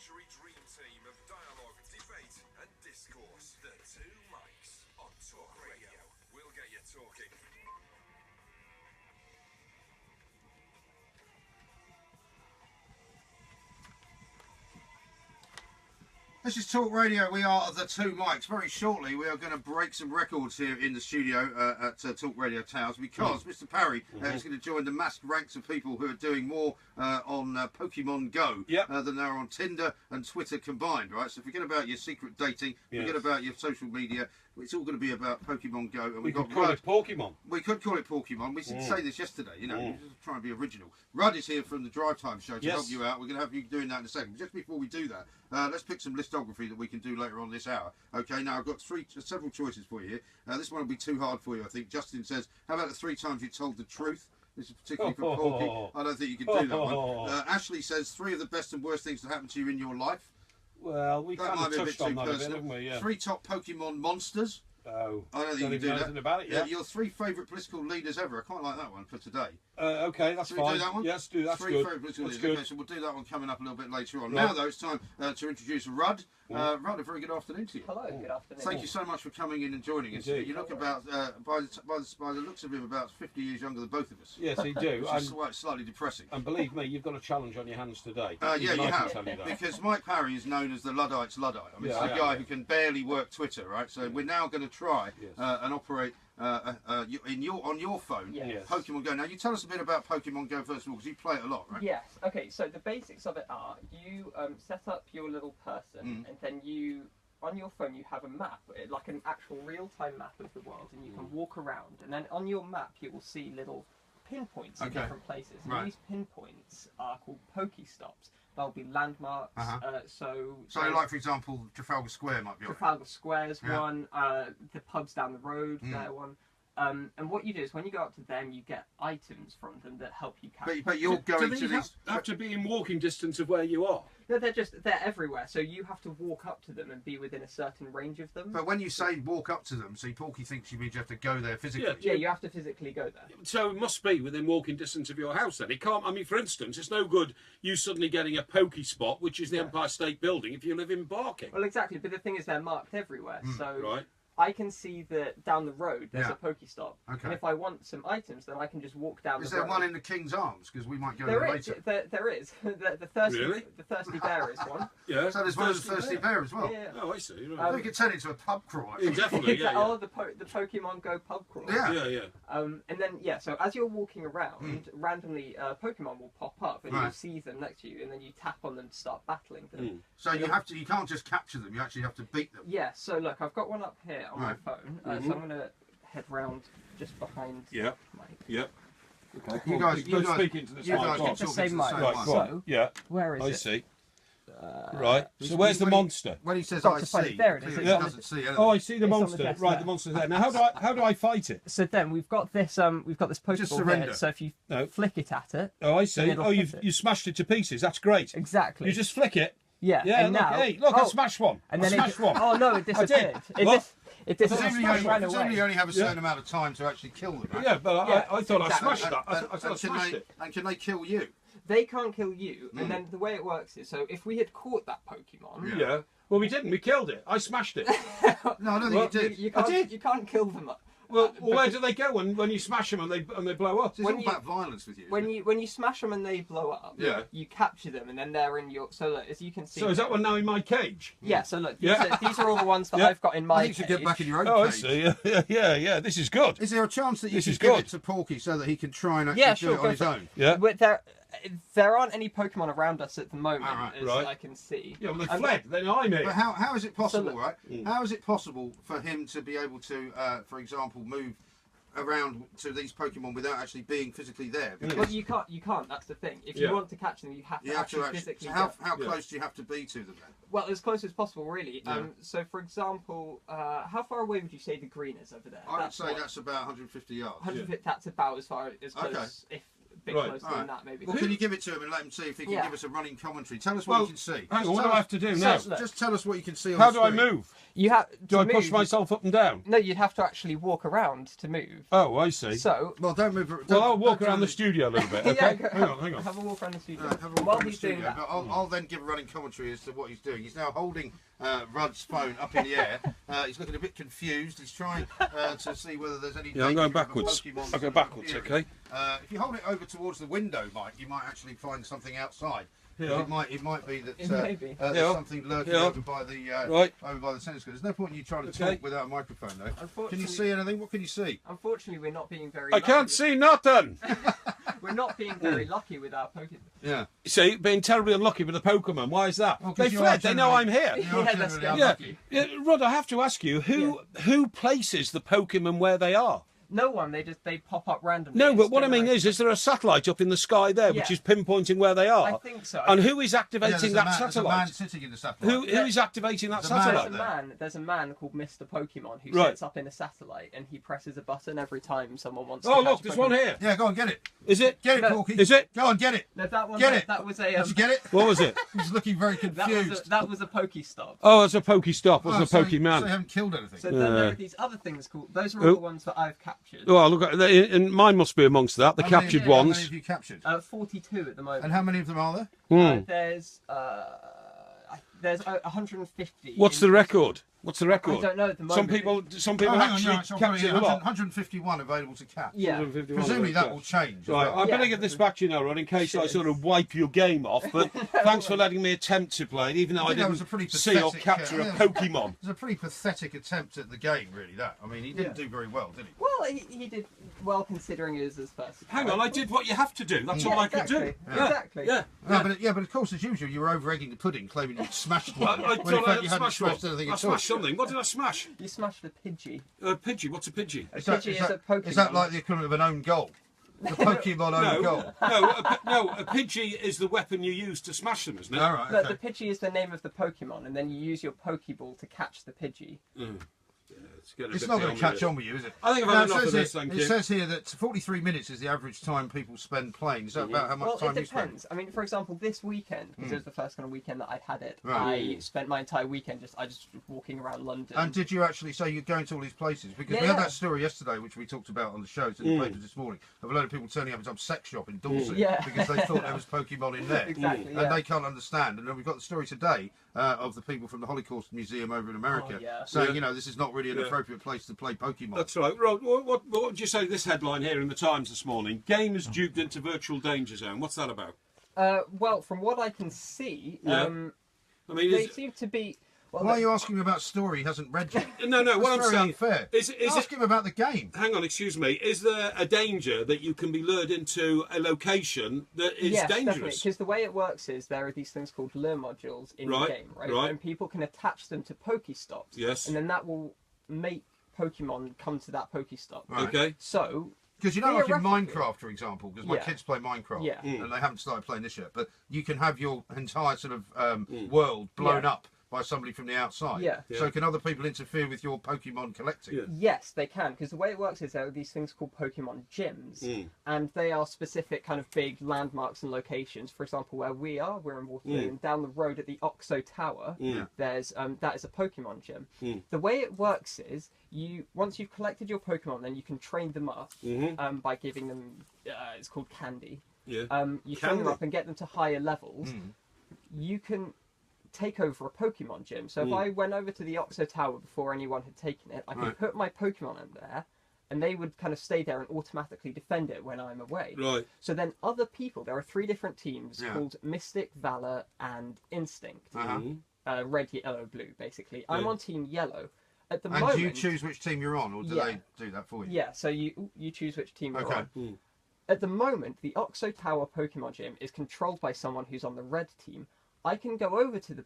luxury dream team of dialogue, debate and discourse. The Two Mics on Talk Radio. We'll get you talking. This is Talk Radio. We are the Two Mics. Very shortly, we are going to break some records here in the studio at Talk Radio Towers because Mr. Parry is going to join the massed ranks of people who are doing more on Pokemon Go than there are on Tinder and Twitter combined, right? So forget about your secret dating, forget about your social media. It's all going to be about Pokemon Go. And we could call it Pokemon. We could call it Pokemon. We did say this yesterday, you know, just try and be original. Rudd is here from the Drive Time Show to help you out. We're going to have you doing that in a second. Just before we do that, let's pick some listography that we can do later on this hour. Okay, now I've got several choices for you here. This one will be too hard for you, I think. Justin says, how about the 3 times you told the truth? This is particularly for Porky. I don't think you can do that one. Ashley says, 3 of the best and worst things that happened to you in your life. Well, we kind of touched on that a bit, haven't we? 3 top Pokemon monsters. Oh, I don't think you can do that. About it, your 3 favourite political leaders ever. I quite like that one for today. Okay, that's fine. Do that one? Yes, do that. 3 favourite political leaders. Okay, so we'll do that one coming up a little bit later on. Right. Now, though, it's time to introduce Rudd. Rudd, a very good afternoon to you. Hello, good afternoon. Thank you so much for coming in and joining us. You look about, by the looks of him, about 50 years younger than both of us. Yes, he do. Which is slightly depressing. And believe me, you've got a challenge on your hands today. Yeah, you have. Because Mike Parry is known as the Luddite's Luddite. I mean, it's the guy who can barely work Twitter, right? So we're now going to try and operate on your phone, Pokemon Go. Now, you tell us a bit about Pokemon Go first of all, because you play it a lot, right? Yes. Okay. So the basics of it are: you set up your little person, and then on your phone you have a map, like an actual real-time map of the world, and you can walk around. And then on your map you will see little pinpoints in different places. And these pinpoints are called Pokestops. They'll be landmarks. So like, for example, Trafalgar Square might be Trafalgar Square's one. The pubs down the road, they're one. And what you do is when you go up to them, you get items from them that help you catch. But you're going to these. Have to be in walking distance of where you are. No, they're everywhere. So you have to walk up to them and be within a certain range of them. But when you say walk up to them, see, Porky thinks you mean you have to go there physically. Yeah, you have to physically go there. So it must be within walking distance of your house then. It can't. I mean, for instance, it's no good you suddenly getting a Poke Spot, which is the Empire State Building, if you live in Barking. Well, exactly. But the thing is, they're marked everywhere. So I can see that down the road there's a Pokestop. Okay. And if I want some items, then I can just walk down the road. Is there one in the King's Arms? Because we might go there later. There is. The Thirsty Bear is one. Yeah. So there's one of the Thirsty Bear as well. Yeah. Oh, I see. Right. We could turn it into a pub crawl. Definitely. Oh, the Pokemon Go pub crawl. Yeah. And then so as you're walking around, randomly Pokemon will pop up, and you'll see them next to you, and then you tap on them to start battling them. So you can't just capture them. You actually have to beat them. Yeah. So look, I've got one up here on my phone. So I'm going to head round just behind Mike. Yep. Okay. You guys speak into this mic. It's the same mic. Right, so, where is it? I see. Right. So where's the monster? When he says I see, there it is. He doesn't see anything. Oh, I see the monster. Right, the monster's there. Now, how do I fight it? So then we've got this Pokeball here. So if you flick it at it. Oh, I see. Oh, you smashed it to pieces. That's great. Exactly. You just flick it. Yeah. Yeah. And look, I smashed one. And then I smashed one. Oh no, it disappeared. It Presumably you only have a certain amount of time to actually kill them. Right? Yeah, but I thought I smashed that. I smashed it. And can they kill you? They can't kill you. And then the way it works is, so if we had caught that Pokemon... Yeah. Well, we didn't. We killed it. I smashed it. No, I don't think you did. I did. You can't kill them. Well, where do they go when you smash them and they blow up? It's all about violence with you. When you smash them and they blow up, you capture them and then they're in your. So look, as you can see. So is that one now in my cage? Yeah. So look, these are all the ones that I've got in my. I think you should get back in your own cage. I see. Yeah. This is good. Is there a chance that you should give it to Porky so that he can try and actually do it on his own? Yeah. There aren't any Pokemon around us at the moment, as I can see. Yeah, well, they fled. Then I'm here. But how is it possible, How is it possible for him to be able to, for example, move around to these Pokemon without actually being physically there? Well, you can't. That's the thing. If you want to catch them, you have to actually physically. So how close do you have to be to them then? Well, as close as possible, really. So, for example, how far away would you say the green is over there? I would say that's about 150 yards. 150. That's about as far as close. bit Right, closer all right. than that, maybe. Well, can you give it to him and let him see if he can Yeah. give us a running commentary? Tell us what you can see. Hang on, what do Tell I us- have to do now? So- Just tell us what you can see on How the do I screen. move? You have. Do I push myself up and down? No, you'd have to actually walk around to move. Oh, I see. So. Well, don't move. Well, I'll walk don't around the do studio a little bit, okay? go- Hang on. Have a walk around the studio. Have a walk While around the he's doing studio, that, but I'll then give a running commentary as to what he's doing. He's now holding Rudd's phone up in the air. He's looking a bit confused. He's trying to see whether there's any. Yeah, I'm going danger of a backwards. Pokemon I'll go backwards, appearing. okay? If you hold it over towards the window, Mike, you might actually find something outside. Yeah. It might be that Maybe. there's Yeah. something lurking Yeah. over by the Right. over by the tennis court. There's no point in you trying to Okay. talk without a microphone, though. Can you Unfortunately- see anything? What can you see? Unfortunately, we're not being very. I can't lucky. see nothing. We're not being very lucky with our Pokemon. Yeah. See, being terribly unlucky with the Pokemon. Why is that? Well, 'cause They you fled. are They know I'm generally- here. you are Yeah, that's generally Yeah. unlucky. Yeah, Rod, I have to ask you, who places the Pokemon where they are? No one. They pop up randomly. No, but It's what I mean generated. is there a satellite up in the sky there which Yeah. is pinpointing where they are? I think so. And who is Yeah, activating there's that there's a man satellite? sitting in the satellite. Who is activating that There's a man satellite? There's a man called Mr. Pokemon who Right. sits up in a satellite and he presses a button every time someone wants Oh, to look, catch there's Pokemon. one here. Yeah, go on, get it. Is it? Get it, No. Porky. Is it? Go on, get it. No, that was Get a, it. That was a. Did you get it? What was it? He's looking very confused. That was a Pokestop. Oh, it's a Pokestop. It's a So Pokemon. you haven't killed anything. So then there are these other things called. Those are all Oh. the ones that I've captured. Oh, look, and mine must be amongst that. The How many- captured How many ones. have you captured? 42 at the moment. And how many of them are there? There's 150. What's the record? What's the I record? don't know at the Some moment. people hang on, actually yeah, so I've got it capture here, a lot. 151 available to catch. Yeah. 151 Presumably that okay. will change. as Right, well. I better Yeah. get this back to you now, Rod, in case I Cheers. sort of wipe your game off. But thanks for letting me attempt to play it, even though I think that was a didn't pretty see or pathetic, capture a yeah. Pokemon. It was a pretty pathetic attempt at the game, really. That I mean, he didn't do very well, did he? Well, he did well considering it was his first. Hang on, I did what you have to do. That's Yeah, all I could do. exactly. Yeah. Exactly. Yeah. But of course, as usual, you were over egging the pudding, claiming you'd smashed one. I when in thought fact I you hadn't smashed smashed one. anything I at all. smashed something. What did I smash? You smashed the Pidgey. A Pidgey. What's a Pidgey? Is that, Pidgey is, is that, a Pokemon. is that like the equivalent of an own goal? The Pokemon own goal? A Pidgey is the weapon you use to smash them, isn't it? All right. But Okay. the Pidgey is the name of the Pokemon, and then you use your Pokeball to catch the Pidgey. It's not going to catch on with you, is it? I think I've Now, had enough it of says this, here- thank It you. says here that 43 minutes is the average time people spend playing. Is that about how much Well, time it you spend? depends. I mean, for example, this weekend, because it was the first kind of weekend that I'd had it, Right. I spent my entire weekend just walking around London. And did you actually say you're going to all these places? Because Yeah, we had yeah. that story yesterday, which we talked about on the show, it's in the papers this morning, of a load of people turning up at some sex shop in Dorset Yeah. because they thought there was Pokemon in there. Exactly, And yeah. they can't understand. And then we've got the story today of the people from the Holocaust Museum over in America Oh, yeah. saying, Yeah. you know, this is not really an Yeah. appropriate place to play Pokemon. That's right. Rod, what would you say this headline here in the Times this morning? Gamers duped into virtual danger zone. What's that about? Well, from what I can see, Yeah. I mean, they is, seem to be. Well, Why are you asking him about a story he hasn't read yet? no, That's what I'm very saying unfair. is Ask him about the game. hang on, excuse me. Is there a danger that you can be lured into a location that is yes, definitely. dangerous? Because the way it works is there are these things called lure modules in Right, the game, right? right. And people can attach them to Pokestops. Yes. And then that will make Pokemon come to that Pokestop. Right. Okay. So, Because you know, like in Theoretically- Minecraft, for example, because my Yeah. kids play Minecraft, Yeah. and they haven't started playing this yet, but you can have your entire sort of world blown Yeah. up by somebody from the outside. Yeah. So can other people interfere with your Pokemon collecting? Yeah. yes, they can. Because the way it works is there are these things called Pokemon gyms. And they are specific kind of big landmarks and locations. For example, where we're in Waterloo, and down the road at the Oxo Tower, there's that is a Pokemon gym. The way it works is once you've collected your Pokemon, then you can train them up by giving them it's called candy. Yeah. You train them Candy? up and get them to higher levels. You can take over a Pokemon gym. So if I went over to the Oxo Tower before anyone had taken it, I could Right. put my Pokemon in there, and they would kind of stay there and automatically defend it when I'm away. Right. So then other people, there are 3 different teams Yeah. called Mystic, Valor, and Instinct. Uh-huh. Red, yellow, blue, basically. I'm Yeah. on Team Yellow. At the And moment, do you choose which team you're on, or do Yeah. they do that for you? Yeah, so you choose which team you're Okay. on. At the moment, the Oxo Tower Pokemon Gym is controlled by someone who's on the red team. I can go over to the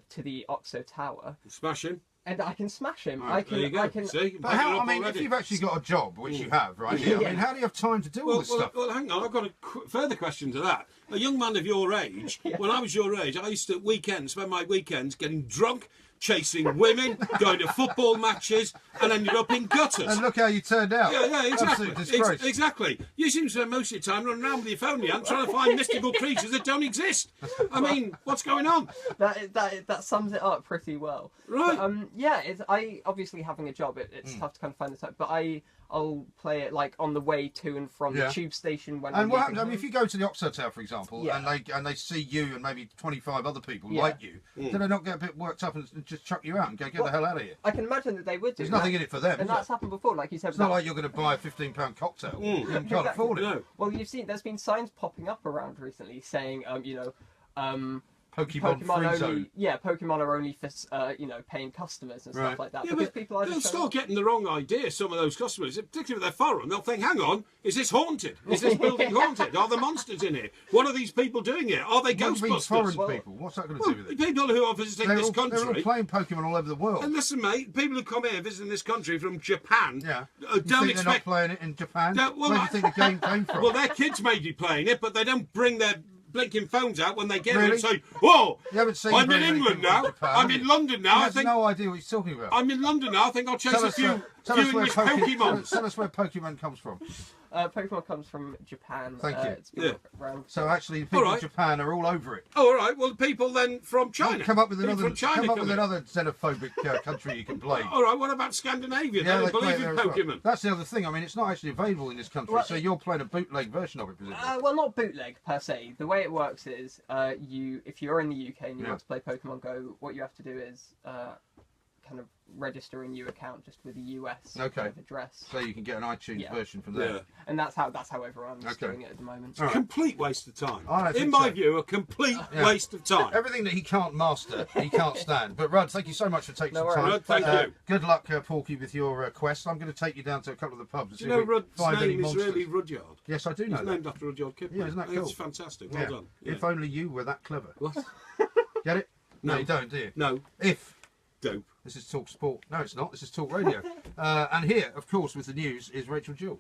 to the Oxo Tower, Smash him. and I can smash him. Right, There you go. I can. See? You But back it how, up I mean, already. if you've actually got a job, which you have right now, I Yeah. mean, how do you have time to do all Well, this stuff? well, hang on. I've got a further question to that. A young man of your age, when I was your age, I used to weekends spend my weekends getting drunk, chasing women, going to football matches, and ended up in gutters. And look how you turned out. Yeah, exactly. Absolute disgrace. Exactly. You seem to spend most of your time running around with your phone in your hand trying to find mystical creatures that don't exist. I mean, what's going on? That sums it up pretty well. Right. But, yeah, I obviously having a job, it's tough to kind of find the time. But I'll play it like on the way to and from the tube station when. And I'm what leaving happens? I mean, home. if you go to the Oxford Hotel, for example, Yeah. and they see you and maybe 25 other people Yeah. like you, do they not get a bit worked up and just chuck you out and go get the hell out of here? I can imagine that they would do. There's nothing in it for them. And is that's there? happened before, like you said. It's not like you're going to buy a £15 cocktail. You can't Exactly. afford it. No. Well, you've seen there's been signs popping up around recently saying, Pokemon free only, zone. yeah, Pokemon are only for paying customers and Right. stuff like that. Yeah, because but people are they'll just start getting the wrong idea, some of those customers, particularly if they're foreign. They'll think, hang on, is this haunted? Is this building haunted? Are there monsters in here? What are these people doing here? Are they What do you mean foreign Ghostbusters? people? What's that going to Well, do with it? people who are visiting this They're all country. playing Pokemon all over the world. And listen, mate, people who come here visiting this country from Japan Yeah. don't You think they're not expect. playing it in Japan? No, well, Where do you think the game came from? Well, their kids may be playing it, but they don't bring their blinking phones out when they get here Really? and say, "Whoa, You haven't seen I'm very in many England people from now. Japan, I'm have in you? London now. He I has think no idea what he's talking about. I'm in London now. I think I'll chase a few English Pokemon." Tell us where Pokemon comes from. Pokemon comes from Japan. Thank you. It's been Yeah. around. So actually, the people All right. in Japan are all over it. Oh, all right. Well, the people then from China. Come up with People another. from China Come up come with in. another xenophobic country you can play. All right. What about Scandinavia? Yeah, they they play believe it there in as well. Pokemon. That's the other thing. I mean, it's not actually available in this country, Well, so you're playing a bootleg version of it, presumably. Well, not bootleg per se. The way it works is, if you're in the UK and you Yeah. want to play Pokemon Go, what you have to do is kind of register a new account just with a US Okay. kind of address, So you can get an iTunes Yeah. version from there. Yeah. and that's how everyone's Okay. doing it at the moment. All right. Complete waste of time. I don't In think my so. view, a complete Yeah. waste of time. Everything that he can't master, he can't stand. But Rudd, thank you so much for taking No some worries. time. Rudd, thank you. Good luck, Porky, with your quest. I'm going to take you down to a couple of the pubs and Do see you know if we Rudd's find any name is monsters. really Rudyard? Yes, I do know It's that. named after Rudyard Kipling. Yeah, isn't that It's cool? fantastic. Well Yeah. done. Yeah. If only you were that clever. What? Get it? No, No. you don't, do you? No. If. Dope. This is Talk Sport. No, it's not. This is Talk Radio. And here, of course, with the news is Rachel Jewell.